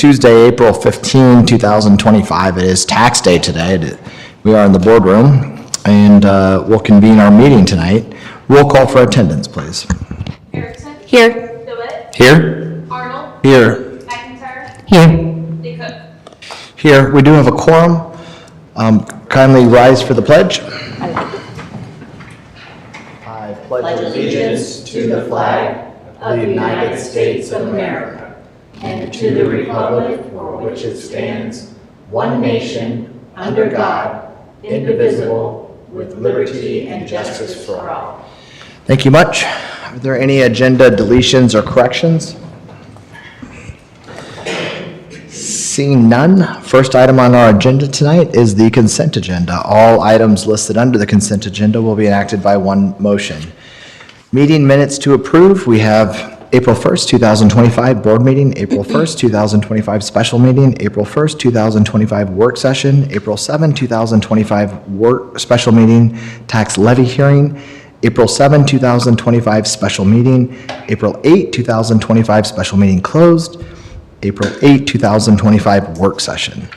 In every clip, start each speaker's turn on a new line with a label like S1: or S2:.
S1: Tuesday, April 15, 2025. It is tax day today. We are in the boardroom, and we'll convene our meeting tonight. Roll call for attendance, please.
S2: Erickson.
S3: Here.
S2: DeWitt.
S1: Here.
S2: Arnold.
S1: Here.
S2: McIntyre.
S3: Here.
S2: DeCook.
S1: Here. We do have a quorum. Kindly rise for the pledge. I pledge
S4: allegiance to the flag of the United States of America and to the republic for which it stands, one nation, under God, indivisible, with liberty and justice for all.
S1: Thank you much. Are there any agenda deletions or corrections? Seeing none, first item on our agenda tonight is the consent agenda. All items listed under the consent agenda will be enacted by one motion. Meeting minutes to approve. We have April 1st, 2025 board meeting, April 1st, 2025 special meeting, April 1st, 2025 work session, April 7, 2025 special meeting, tax levy hearing, April 7, 2025 special meeting, April 8, 2025 special meeting closed, April 8, 2025 work session.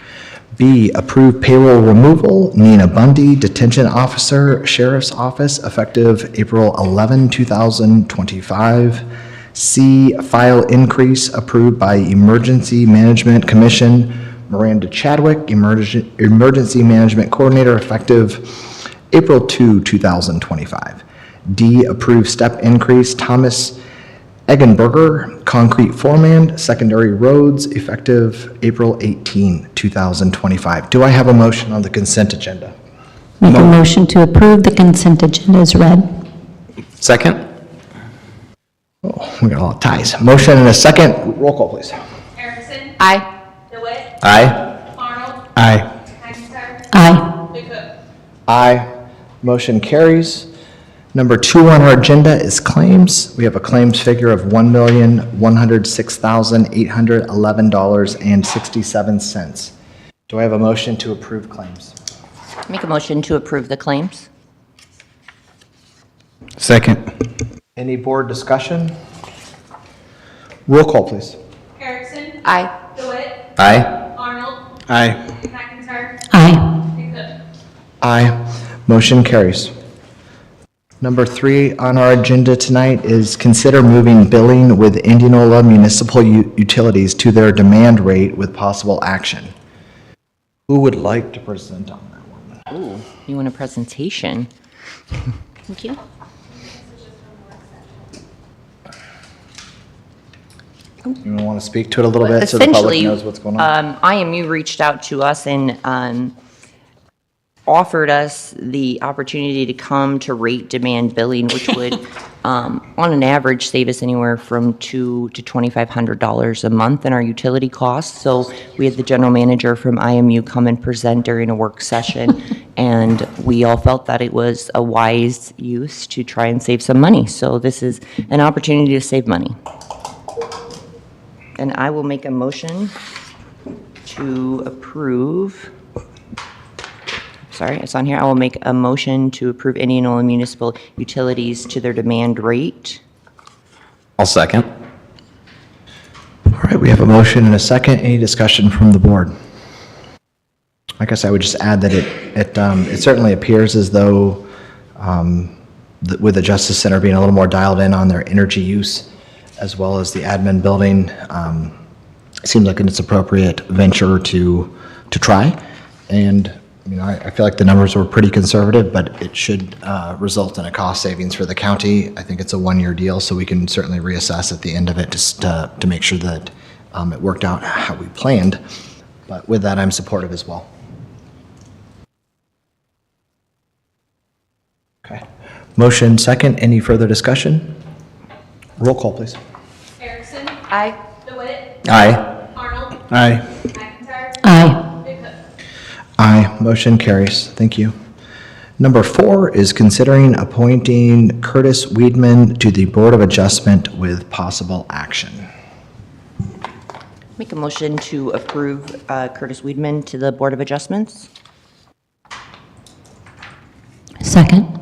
S1: B, approve payroll removal, Nina Bundy, Detention Officer, Sheriff's Office, effective April 11, 2025. C, file increase approved by Emergency Management Commission, Miranda Chadwick, Emergency Management Coordinator, effective April 2, 2025. D, approve step increase, Thomas Eggenberger, Concrete Foreman, Secondary Roads, effective April 18, 2025. Do I have a motion on the consent agenda?
S3: Make a motion to approve the consent agenda as read.
S1: Second. Oh, we got a lot of ties. Motion and a second. Roll call, please.
S2: Erickson.
S3: Aye.
S2: DeWitt.
S1: Aye.
S2: Arnold.
S1: Aye.
S2: McIntyre.
S3: Aye.
S2: DeCook.
S1: Aye. Motion carries. Number 2 on our agenda is claims. We have a claims figure of $1,106,811.67. Do I have a motion to approve claims?
S3: Make a motion to approve the claims.
S1: Second. Any board discussion? Roll call, please.
S2: Erickson.
S3: Aye.
S2: DeWitt.
S1: Aye.
S2: Arnold.
S1: Aye.
S2: McIntyre.
S3: Aye.
S2: DeCook.
S1: Aye. Motion carries. Number 3 on our agenda tonight is consider moving billing with Indianola Municipal Utilities to their demand rate with possible action. Who would like to present on that one?
S3: Ooh, you want a presentation? Thank you.
S1: You want to speak to it a little bit so the public knows what's going on?
S3: IMU reached out to us and offered us the opportunity to come to rate demand billing, which would, on an average, save us anywhere from $200 to $2,500 a month in our utility costs. So we had the general manager from IMU come and present during a work session, and we all felt that it was a wise use to try and save some money. So this is an opportunity to save money. And I will make a motion to approve. Sorry, it's on here. I will make a motion to approve Indianola Municipal Utilities to their demand rate.
S1: I'll second. All right, we have a motion and a second. Any discussion from the board? I guess I would just add that it certainly appears as though with the Justice Center being a little more dialed in on their energy use as well as the admin building, it seems like it's appropriate venture to try. And I feel like the numbers were pretty conservative, but it should result in a cost savings for the county. I think it's a one-year deal, so we can certainly reassess at the end of it just to make sure that it worked out how we planned. But with that, I'm supportive as well. Okay. Motion second. Any further discussion? Roll call, please.
S2: Erickson.
S3: Aye.
S2: DeWitt.
S1: Aye.
S2: Arnold.
S1: Aye.
S2: McIntyre.
S3: Aye.
S2: DeCook.
S1: Aye. Motion carries. Thank you. Number 4 is considering appointing Curtis Weedman to the Board of Adjustment with possible action.
S3: Make a motion to approve Curtis Weedman to the Board of Adjustments. Second.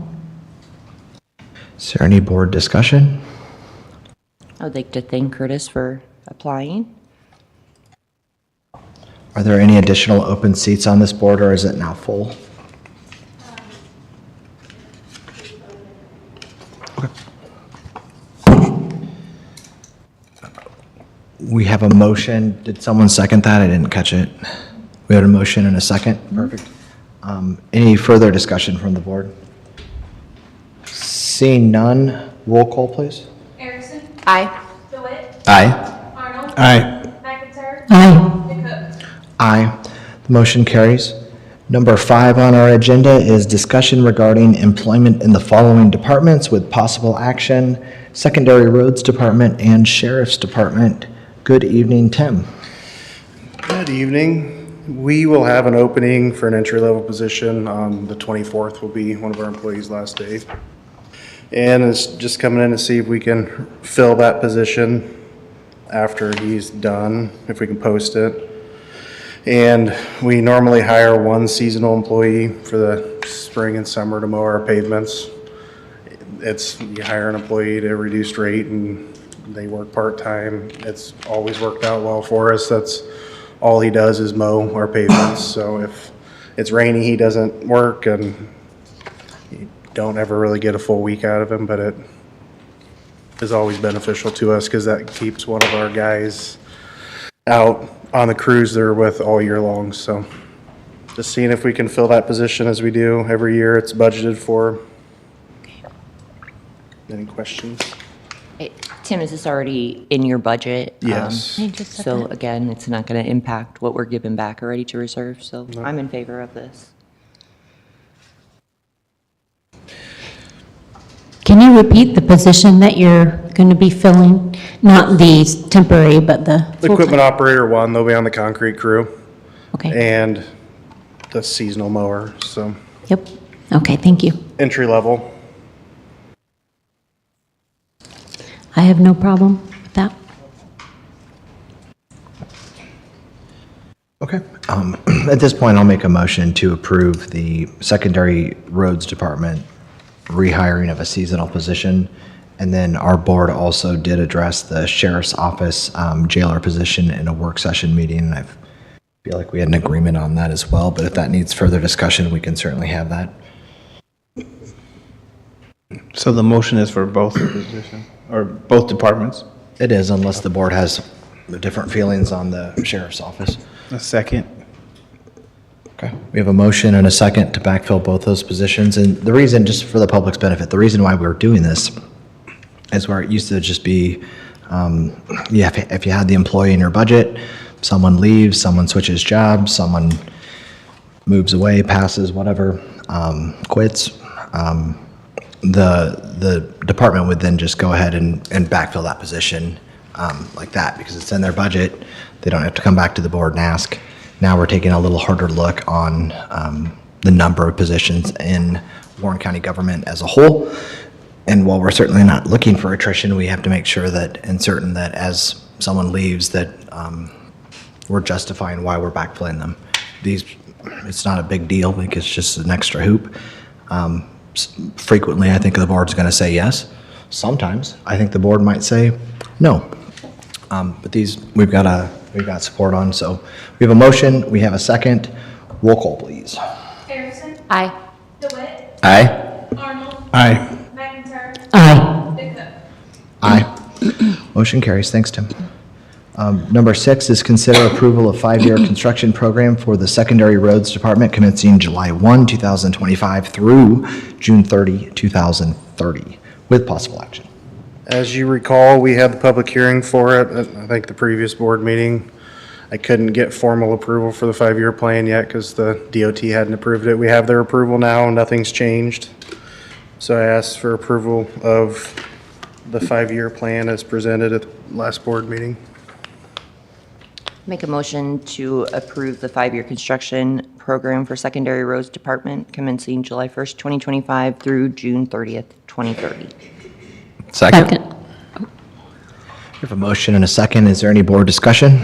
S1: Is there any board discussion?
S3: I would like to thank Curtis for applying.
S1: Are there any additional open seats on this board, or is it now full? We have a motion. Did someone second that? I didn't catch it. We had a motion and a second. Perfect. Any further discussion from the board? Seeing none, roll call, please.
S2: Erickson,
S3: Aye.
S2: DeWitt,
S1: Aye.
S2: Arnold.
S5: Aye.
S2: McIntyre.
S4: Aye.
S2: DeCook.
S1: Aye. The motion carries. Number 5 on our agenda is discussion regarding employment in the following departments with possible action: Secondary Roads Department and Sheriff's Department. Good evening, Tim.
S5: Good evening. We will have an opening for an entry-level position on the 24th will be one of our employees' last day. And it's just coming in to see if we can fill that position after he's done, if we can post it. And we normally hire one seasonal employee for the spring and summer to mow our pavements. You hire an employee at a reduced rate and they work part-time. It's always worked out well for us. That's all he does is mow our pavements. So if it's rainy, he doesn't work, and you don't ever really get a full week out of him, but it is always beneficial to us because that keeps one of our guys out on the crews they're with all year long. So just seeing if we can fill that position as we do every year. It's budgeted for. Any questions?
S3: Tim, is this already in your budget?
S5: Yes.
S3: So again, it's not going to impact what we're giving back already to reserve, so I'm in favor of this.
S4: Can you repeat the position that you're going to be filling? Not the temporary, but the
S5: The
S4: full-time?
S5: equipment operator one, they'll be on the concrete crew,
S4: Okay,
S5: and the seasonal mower, so
S4: yep. Okay, thank you.
S5: entry level.
S4: I have no problem with that.
S1: Okay. At this point, I'll make a motion to approve the Secondary Roads Department rehiring of a seasonal position. And then our board also did address the Sheriff's Office jailer position in a work session meeting. And I feel like we had an agreement on that as well, but if that needs further discussion, we can certainly have that.
S6: So the motion is for both positions, or both departments?
S1: It is, unless the board has different feelings on the Sheriff's Office.
S6: A second?
S1: Okay, we have a motion and a second to backfill both those positions. And the reason, just for the public's benefit, the reason why we're doing this is where it used to just be, if you had the employee in your budget, someone leaves, someone switches jobs, someone moves away, passes, whatever, quits, the department would then just go ahead and backfill that position like that, because it's in their budget. They don't have to come back to the board and ask. Now we're taking a little harder look on the number of positions in Warren County government as a whole. And while we're certainly not looking for attrition, we have to make sure that, and certain that as someone leaves, that we're justifying why we're backfilling them. It's not a big deal, like it's just an extra hoop. Frequently, I think the board's going to say yes. Sometimes, I think the board might say no. But these, we've got support on. So we have a motion, we have a second. Roll call, please.
S2: Erickson,
S3: Aye.
S2: DeWitt,
S1: Aye.
S2: Arnold.
S6: Aye.
S2: McIntyre.
S4: Aye.
S2: DeCook.
S1: Aye. Motion carries. Thanks, Tim. Number 6 is consider approval of 5-year construction program for the Secondary Roads Department commencing July 1, 2025 through June 30, 2030, with possible action.
S5: As you recall, we had the public hearing for it at, I think, the previous board meeting. I couldn't get formal approval for the 5-year plan yet because the DOT hadn't approved it. We have their approval now, nothing's changed. So I asked for approval of the 5-year plan as presented at the last board meeting.
S3: Make a motion to approve the 5-year construction program for Secondary Roads Department commencing July 1st, 2025 through June 30th, 2030.
S4: Second.
S1: We have a motion and a second. Is there any board discussion?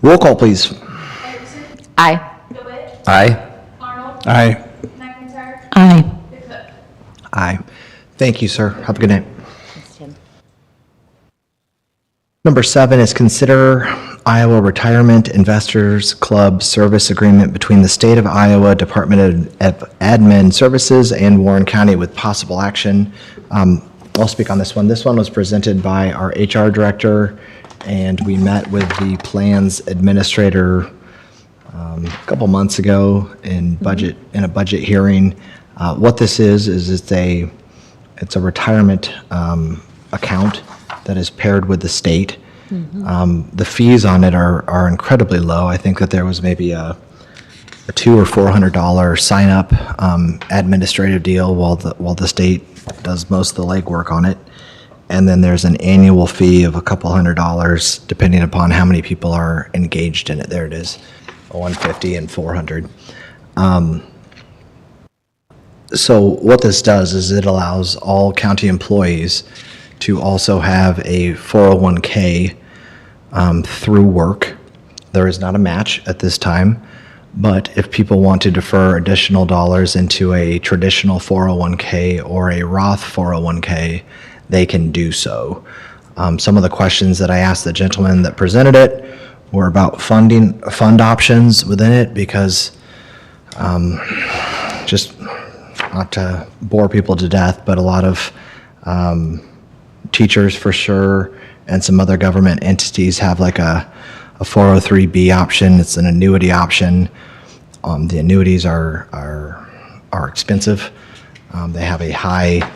S1: Roll call, please.
S2: Erickson,
S3: Aye.
S2: DeWitt,
S1: Aye.
S2: Arnold.
S6: Aye.
S2: McIntyre.
S4: Aye.
S2: DeCook.
S1: Aye. Thank you, sir. Have a good night.
S3: Thanks, Tim.
S1: Number 7 is consider Iowa Retirement Investors Club Service Agreement between the State of Iowa Department of Admin Services and Warren County with possible action. I'll speak on this one. This one was presented by our HR director, and we met with the plans administrator a couple months ago in a budget hearing. What this is it's a retirement account that is paired with the state. The fees on it are incredibly low. I think that there was maybe a $200 or $400 sign-up administrative deal while the state does most of the legwork on it. And then there's an annual fee of a couple $100 depending upon how many people are engaged in it. There it is, $150 and $400. So what this does is it allows all county employees to also have a 401k through work. There is not a match at this time, but if people want to defer additional dollars into a traditional 401k or a Roth 401k, they can do so. Some of the questions that I asked the gentleman that presented it were about fund options within it, because just not to bore people to death, but a lot of teachers for sure and some other government entities have like a 403B option. It's an annuity option. The annuities are expensive. They have a high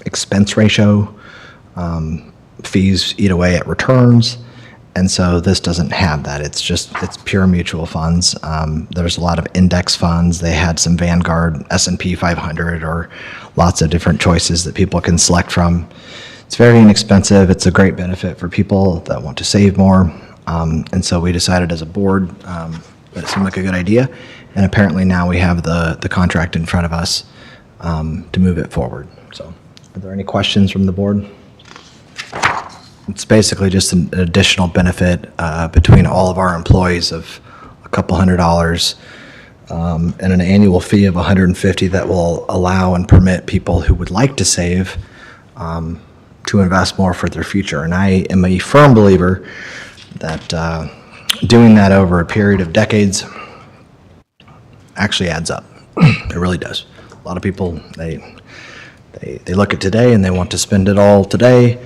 S1: expense ratio. Fees eat away at returns. And so this doesn't have that. It's pure mutual funds. There's a lot of index funds. They had some Vanguard S&P 500 or lots of different choices that people can select from. It's very inexpensive. It's a great benefit for people that want to save more. And so we decided as a board that it seemed like a good idea. And apparently now we have the contract in front of us to move it forward. So are there any questions from the board? It's basically just an additional benefit between all of our employees of a couple $100 and an annual fee of $150 that will allow and permit people who would like to save to invest more for their future. And I am a firm believer that doing that over a period of decades actually adds up. It really does. A lot of people, they look at today and they want to spend it all today.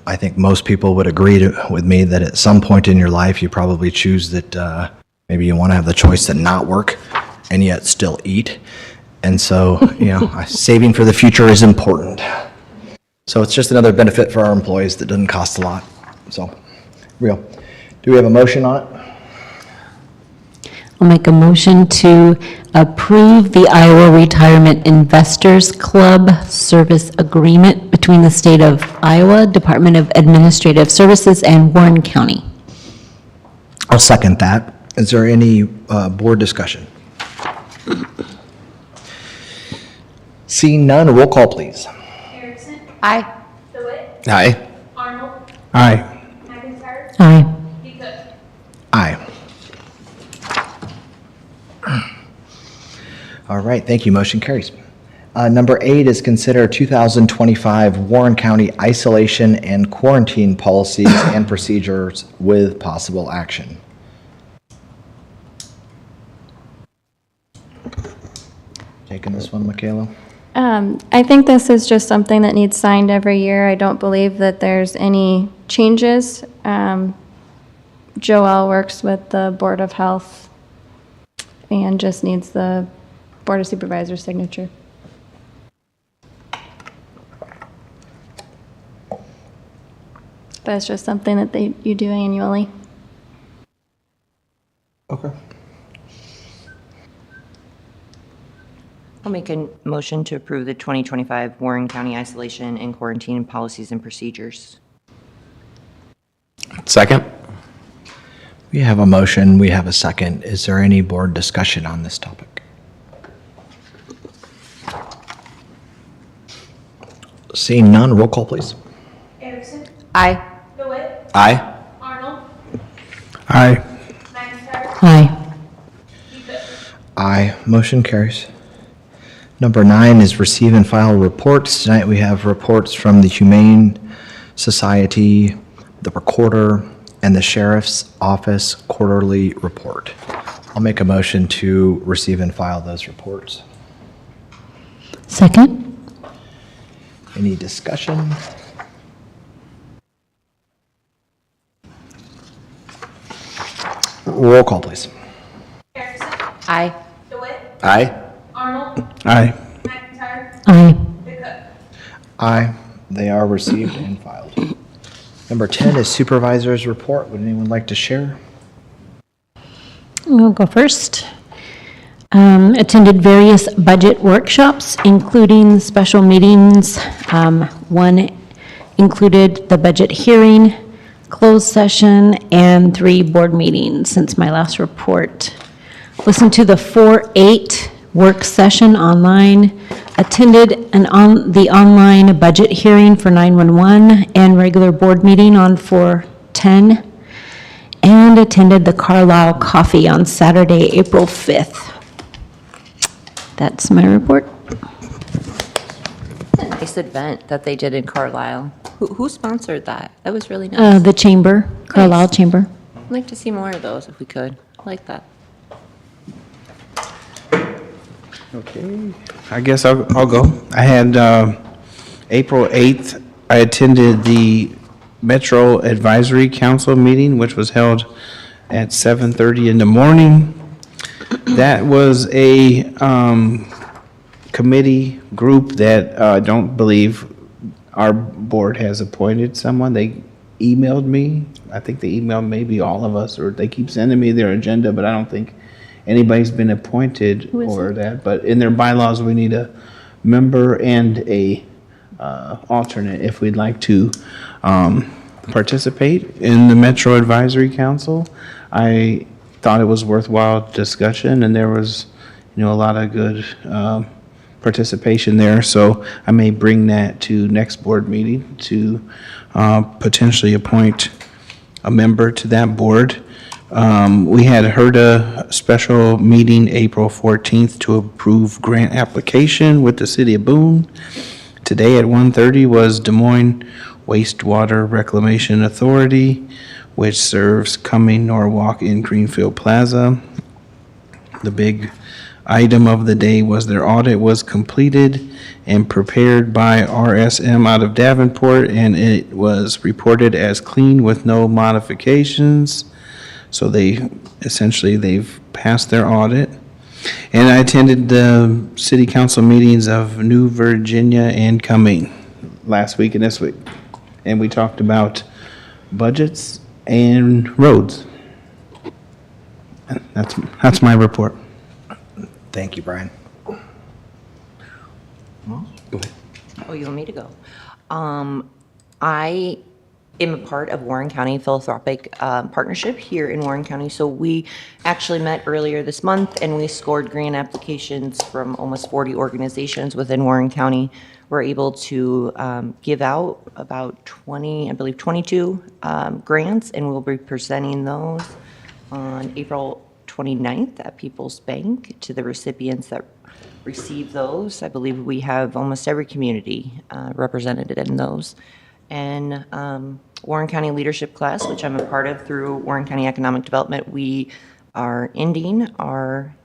S1: I think most people would agree with me that at some point in your life, you probably choose that maybe you want to have the choice to not work and yet still eat. And so, saving for the future is important. So it's just another benefit for our employees that doesn't cost a lot. So, real. Do we have a motion on it?
S7: I'll make a motion to approve the Iowa Retirement Investors Club Service Agreement between the State of Iowa Department of Administrative Services and Warren County.
S1: I'll second that. Is there any board discussion? Seeing none, roll call, please.
S2: Erickson,
S7: Aye.
S2: DeWitt,
S6: Aye.
S2: Arnold,
S6: Aye.
S2: McIntyre,
S7: Aye.
S2: Cook.
S1: Aye. All right, thank you. Motion carries. Number 8 is consider 2025 Warren County isolation and quarantine policies and procedures with possible action. Taking this one, Michaela?
S8: I think this is just something that needs signed every year. I don't believe that there's any changes. Joelle works with the Board of Health and just needs the Board of Supervisors signature. But it's just something that you do annually.
S1: Okay.
S3: I'll make a motion to approve the 2025 Warren County Isolation and Quarantine Policies and Procedures.
S6: Second?
S1: We have a motion, we have a second. Is there any board discussion on this topic? Seeing none, roll call, please.
S2: Erickson,
S7: Aye.
S2: DeWitt,
S6: Aye.
S2: Arnold,
S6: Aye.
S2: McIntyre,
S7: Aye.
S2: Cook.
S1: Aye, motion carries. Number 9 is receive and file reports. Tonight we have reports from the Humane Society, the Recorder, and the Sheriff's Office Quarterly Report. I'll make a motion to receive and file those reports.
S7: Second?
S1: Any discussion? Roll call, please.
S2: Erickson,
S3: Aye.
S2: DeWitt,
S1: Aye.
S2: Arnold,
S6: Aye.
S2: McIntyre,
S7: Aye.
S2: the Cook.
S1: Aye. They are received and filed. Number 10 is Supervisors Report. Would anyone like to share?
S7: I'll go first. Attended various budget workshops, including special meetings. One included the budget hearing, closed session, and 3 board meetings since my last report. Listened to the 4-8 work session online, attended the online budget hearing for 911 and regular board meeting on 4-10, and attended the Carlisle Coffee on Saturday, April 5th. That's my report.
S3: Nice event that they did in Carlisle. Who sponsored that? That was really nice.
S7: The Chamber, Carlisle Chamber.
S3: I'd like to see more of those if we could. I like that.
S6: Okay, I guess I'll go. I had April 8th, I attended the Metro Advisory Council meeting, which was held at 7:30 in the morning. That was a committee group that I don't believe our board has appointed someone. They emailed me. I think they emailed maybe all of us, or they keep sending me their agenda, but I don't think anybody's been appointed or that. But in their bylaws, we need a member and a alternate if we'd like to participate in the Metro Advisory Council. I thought it was worthwhile discussion, and there was, a lot of good participation there. So I may bring that to next board meeting to potentially appoint a member to that board. We had heard a special meeting April 14th to approve grant application with the city of Boone. Today at 1:30 was Des Moines Wastewater Reclamation Authority, which serves Cumming, Norwalk, and Greenfield Plaza. The big item of the day was their audit was completed and prepared by RSM out of Davenport, and it was reported as clean with no modifications. So they've passed their audit. And I attended the city council meetings of New Virginia and Cumming last week and this week. And we talked about budgets and roads. And that's my report.
S1: Thank you, Brian. Go ahead.
S3: Oh, you want me to go? I am a part of Warren County Philanthropic Partnership here in Warren County. So we actually met earlier this month, and we scored grant applications from almost 40 organizations within Warren County. We're able to give out about 22 grants, and we'll be presenting those on April 29th at People's Bank to the recipients that receive those. I believe we have almost every community represented in those. And Warren County Leadership Class, which I'm a part of through Warren County Economic Development, we are ending our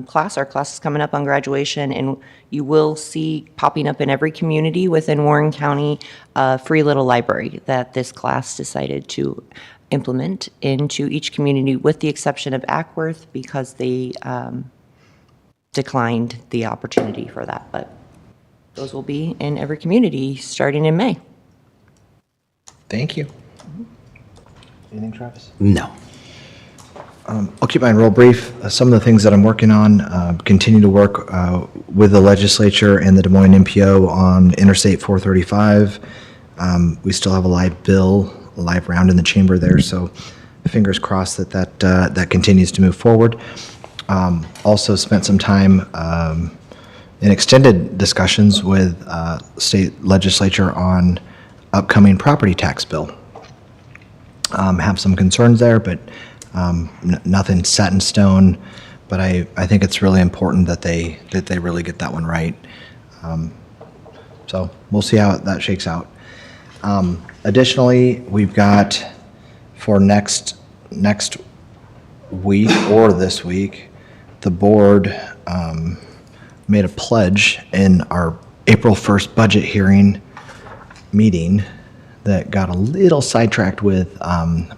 S3: class. Our class is coming up on graduation, and you will see popping up in every community within Warren County a free little library that this class decided to implement into each community, with the exception of Ackworth, because they declined the opportunity for that. But those will be in every community starting in May.
S1: Thank you. Anything, Travis?
S4: No.
S1: I'll keep mine real brief. Some of the things that I'm working on, continue to work with the legislature and the Des Moines MPO on Interstate 435. We still have a live round in the chamber there, so fingers crossed that continues to move forward. Also spent some time in extended discussions with state legislature on upcoming property tax bill. Have some concerns there, but nothing set in stone. But I think it's really important that they really get that one right. So we'll see how that shakes out. Additionally, we've got for next week or this week, the board made a pledge in our April 1st budget hearing meeting that got a little sidetracked with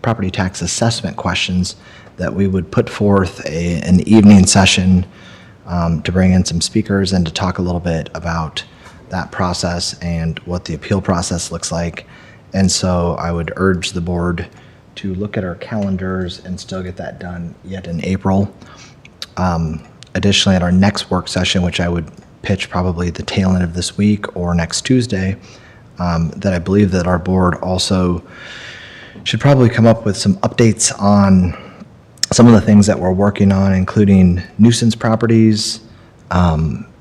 S1: property tax assessment questions, that we would put forth an evening session to bring in some speakers and to talk a little bit about that process and what the appeal process looks like. And so I would urge the board to look at our calendars and still get that done yet in April. Additionally, at our next work session, which I would pitch probably the tail end of this week or next Tuesday, that I believe that our board also should probably come up with some updates on some of the things that we're working on, including nuisance properties,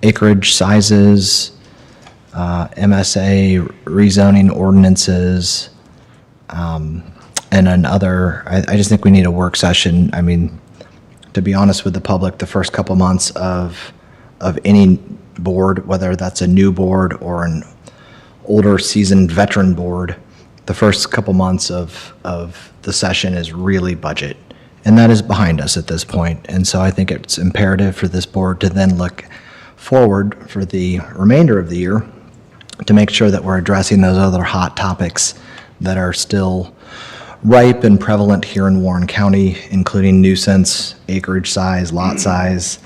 S1: acreage sizes, MSA rezoning ordinances, and another. I just think we need a work session. I mean, to be honest with the public, the first couple months of any board, whether that's a new board or an older seasoned veteran board, the first couple months of the session is really budget. And that is behind us at this point. And so I think it's imperative for this board to then look forward for the remainder of the year to make sure that we're addressing those other hot topics that are still ripe and prevalent here in Warren County, including nuisance, acreage size, lot size,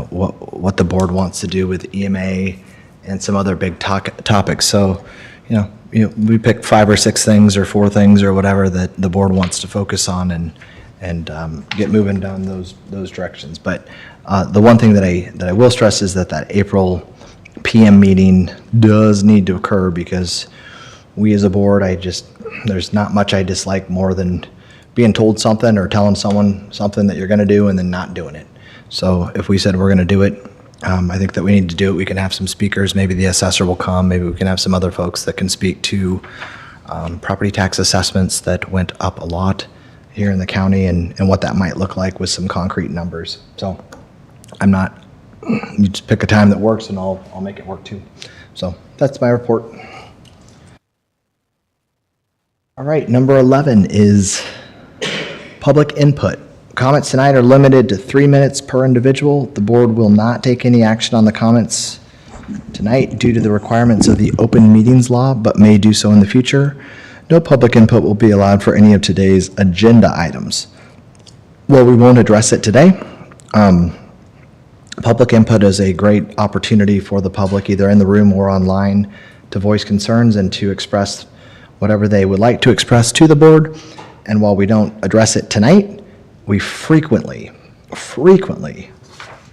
S1: what the board wants to do with EMA and some other big topics. So, we pick 5 or 6 things or 4 things or whatever that the board wants to focus on and get moving down those directions. But the one thing that I will stress is that April PM meeting does need to occur, because we as a board, there's not much I dislike more than being told something or telling someone something that you're going to do and then not doing it. So if we said we're going to do it, I think that we need to do it. We can have some speakers. Maybe the assessor will come. Maybe we can have some other folks that can speak to property tax assessments that went up a lot here in the county and what that might look like with some concrete numbers. So you just pick a time that works and I'll make it work too. So that's my report. All right, number 11 is public input. Comments tonight are limited to 3 minutes per individual. The board will not take any action on the comments tonight due to the requirements of the open meetings law, but may do so in the future. No public input will be allowed for any of today's agenda items. Well, we won't address it today. Public input is a great opportunity for the public, either in the room or online, to voice concerns and to express whatever they would like to express to the board. And while we don't address it tonight, we frequently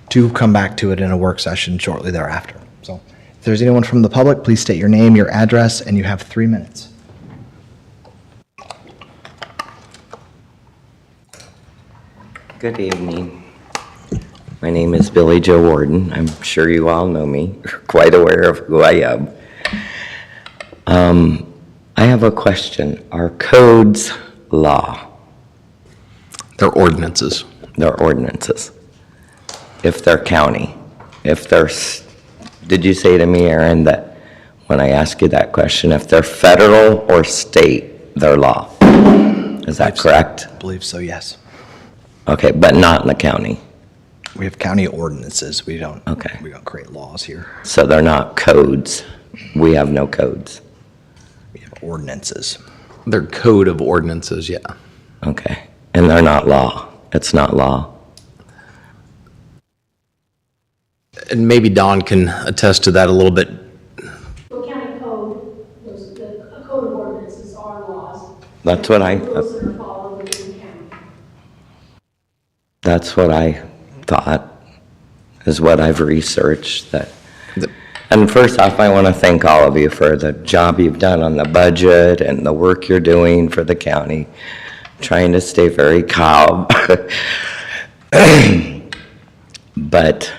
S1: do come back to it in a work session shortly thereafter. So if there's anyone from the public, please state your name, your address, and you have 3 minutes.
S9: Good evening. My name is Billy Joe Warden. I'm sure you all know me. You're quite aware of who I am. I have a question. Are codes law?
S10: They're ordinances.
S9: They're ordinances. If they're county, did you say to me, Aaron, that when I ask you that question, if they're federal or state, they're law? Is that correct?
S1: I believe so, yes.
S9: Okay, but not in the county?
S1: We have county ordinances. We don't create laws here.
S9: So they're not codes? We have no codes?
S1: We have ordinances.
S10: They're code of ordinances, yeah.
S9: Okay, and they're not law? It's not law?
S10: And maybe Don can attest to that a little bit.
S2: The county code, a code of ordinances are laws.
S9: That's what
S2: Rules that are followed within the county.
S9: That's what I thought, is what I've researched. And first off, I want to thank all of you for the job you've done on the budget and the work you're doing for the county, trying to stay very calm. But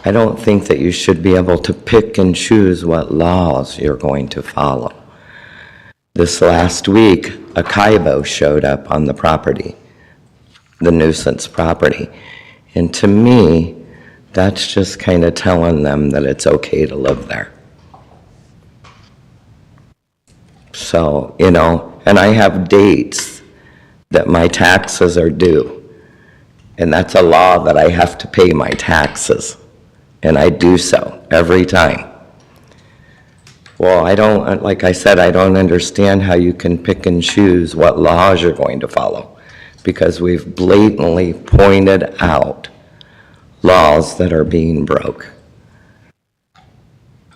S9: I don't think that you should be able to pick and choose what laws you're going to follow. This last week, a Kaibo showed up on the property, the nuisance property. And to me, that's just kind of telling them that it's okay to live there. So, and I have dates that my taxes are due. And that's a law that I have to pay my taxes. And I do so every time. Well, like I said, I don't understand how you can pick and choose what laws you're going to follow, because we've blatantly pointed out laws that are being broke.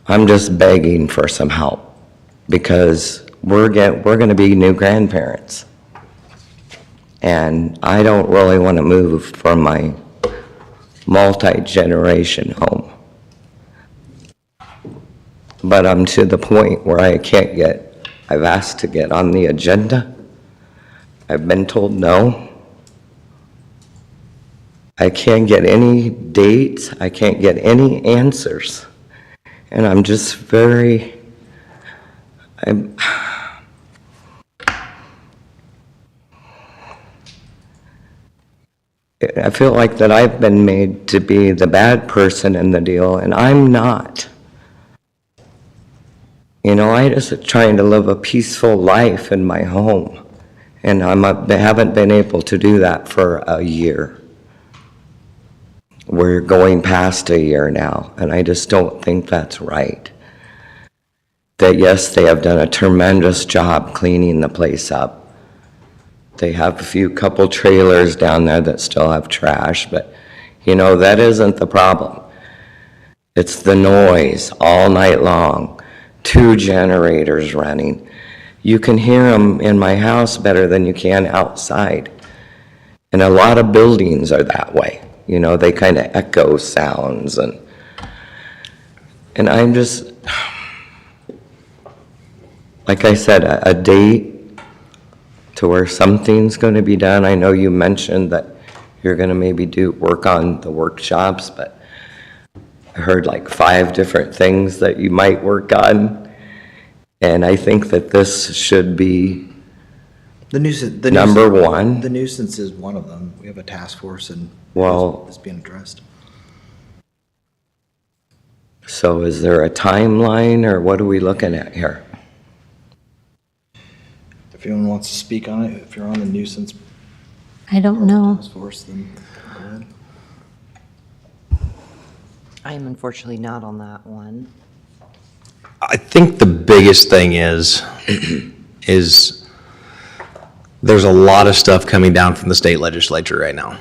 S9: I'm just begging for some help, because we're going to be new grandparents. And I don't really want to move from my multi-generation home. But I'm to the point where I've asked to get on the agenda. I've been told no. I can't get any dates. I can't get any answers. And I'm just I feel like that I've been made to be the bad person in the deal, and I'm not. I just trying to live a peaceful life in my home, and I haven't been able to do that for a year. We're going past a year now, and I just don't think that's right. That yes, they have done a tremendous job cleaning the place up. They have a couple trailers down there that still have trash, but that isn't the problem. It's the noise all night long, 2 generators running. You can hear them in my house better than you can outside. And a lot of buildings are that way. They kind of echo sounds, and I'm just, like I said, a date to where something's going to be done. I know you mentioned that you're going to maybe work on the workshops, but I heard like 5 different things that you might work on. And I think that this should be number one.
S1: The nuisance is one of them. We have a task force, and it's being addressed.
S9: So is there a timeline, or what are we looking at here?
S1: If anyone wants to speak on it, if you're on the nuisance
S7: I don't know.
S1: task force, then go ahead.
S3: I am unfortunately not on that one.
S10: I think the biggest thing is there's a lot of stuff coming down from the state legislature right now.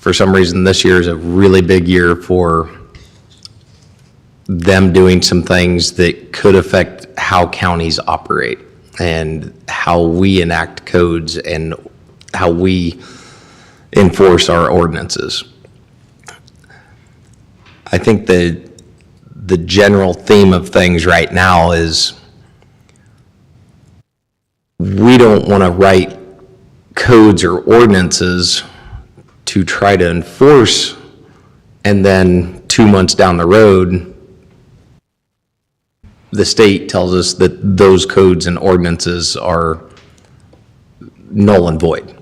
S10: For some reason, this year is a really big year for them doing some things that could affect how counties operate and how we enact codes and how we enforce our ordinances. I think the general theme of things right now is we don't want to write codes or ordinances to try to enforce, and then 2 months down the road, the state tells us that those codes and ordinances are null and void.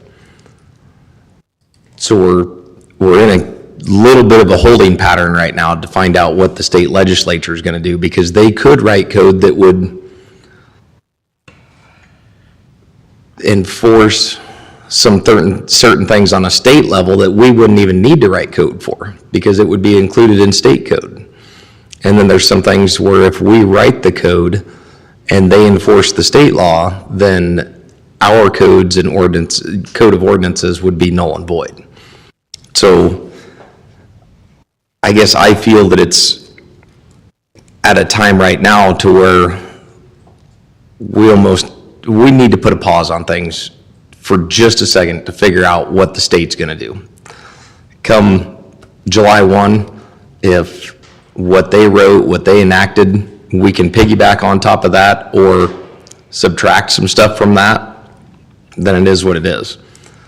S10: So we're in a little bit of a holding pattern right now to find out what the state legislature is going to do, because they could write code that would enforce some certain things on a state level that we wouldn't even need to write code for, because it would be included in state code. And then there's some things where if we write the code and they enforce the state law, then our codes and code of ordinances would be null and void. So I guess I feel that it's at a time right now to where we need to put a pause on things for just a second to figure out what the state's going to do. Come July 1, if what they wrote, what they enacted, we can piggyback on top of that or subtract some stuff from that, then it is what it is.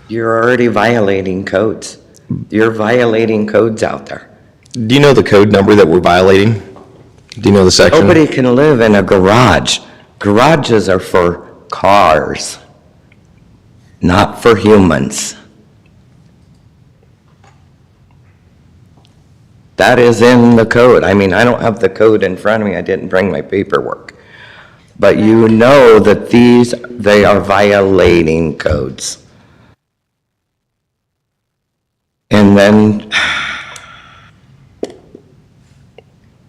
S9: You're already violating codes. You're violating codes out there.
S10: Do you know the code number that we're violating? Do you know the section?
S9: Nobody can live in a garage. Garages are for cars, not for humans. That is in the code. I mean, I don't have the code in front of me. I didn't bring my paperwork. But you know that they are violating codes. And then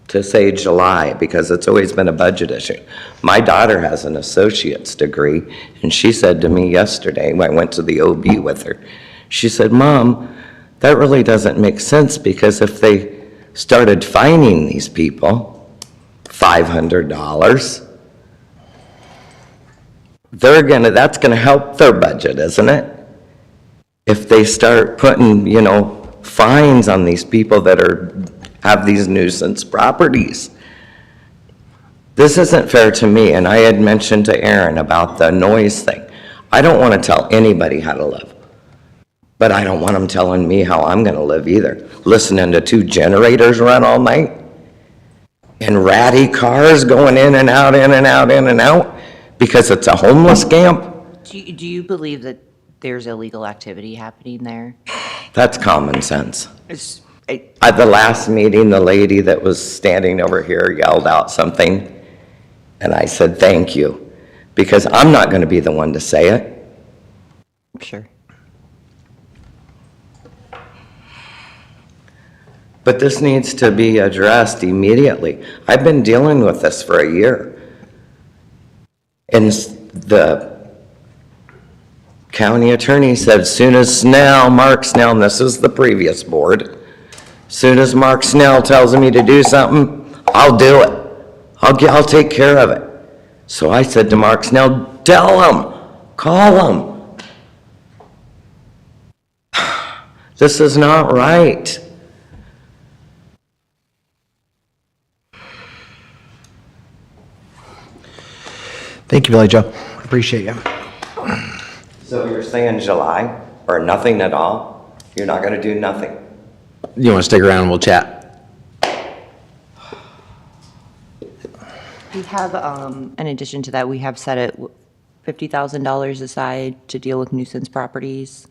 S9: to say July, because it's always been a budget issue. My daughter has an associate's degree, and she said to me yesterday, when I went to the OB with her, she said, Mom, that really doesn't make sense, because if they started fining these people $500, that's gonna help their budget, isn't it? If they start putting, fines on these people that have these nuisance properties. This isn't fair to me, and I had mentioned to Aaron about the noise thing. I don't want to tell anybody how to live, but I don't want them telling me how I'm gonna live either. Listening to 2 generators run all night, and ratty cars going in and out, in and out, in and out, because it's a homeless camp.
S3: Do you believe that there's illegal activity happening there?
S9: That's common sense.
S3: I
S9: At the last meeting, the lady that was standing over here yelled out something, and I said, thank you, because I'm not going to be the one to say it.
S3: Sure.
S9: But this needs to be addressed immediately. I've been dealing with this for a year. And the county attorney said, Mark Snell, and this is the previous board, soon as Mark Snell tells me to do something, I'll do it. I'll take care of it. So I said to Mark Snell, tell him, call him. This is not right.
S1: Thank you, Billy Joe. Appreciate you.
S9: So you're saying July, or nothing at all? You're not gonna do nothing?
S10: You want to stick around and we'll chat?
S3: We have, in addition to that, we have set it $50,000 aside to deal with nuisance properties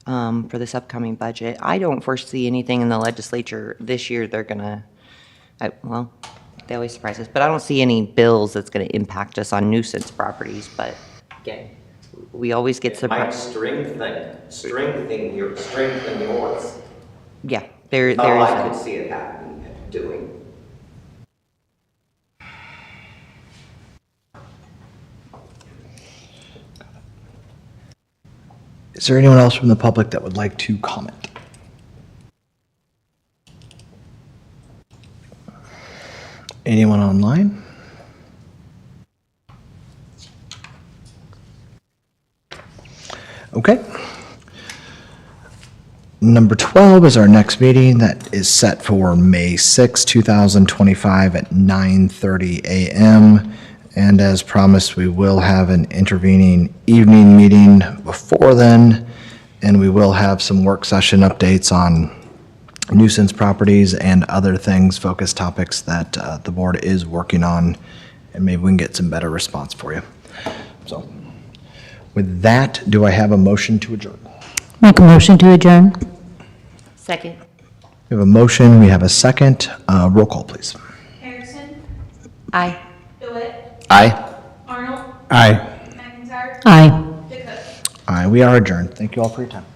S3: for this upcoming budget. I don't foresee anything in the legislature this year they're gonna, well, they always surprise us, but I don't see any bills that's gonna impact us on nuisance properties, but again, we always get surprised.
S9: Strengthening yours.
S3: Yeah, there is.
S9: I could see it happening, doing.
S1: Is there anyone else from the public that would like to comment? Anyone online? Okay. Number 12 is our next meeting that is set for May 6, 2025 at 9:30 a.m. And as promised, we will have an intervening evening meeting before then, and we will have some work session updates on nuisance properties and other things, focus topics that the board is working on, and maybe we can get some better response for you. So with that, do I have a motion to adjourn?
S7: Make a motion to adjourn.
S3: Second.
S1: We have a motion, we have a second. Roll call, please.
S2: Harrison,
S3: Aye.
S2: DeWitt,
S10: Aye.
S2: Arnold,
S6: Aye.
S2: McIntyre,
S7: Aye.
S2: DeCook.
S1: Aye, we are adjourned. Thank you all for your time.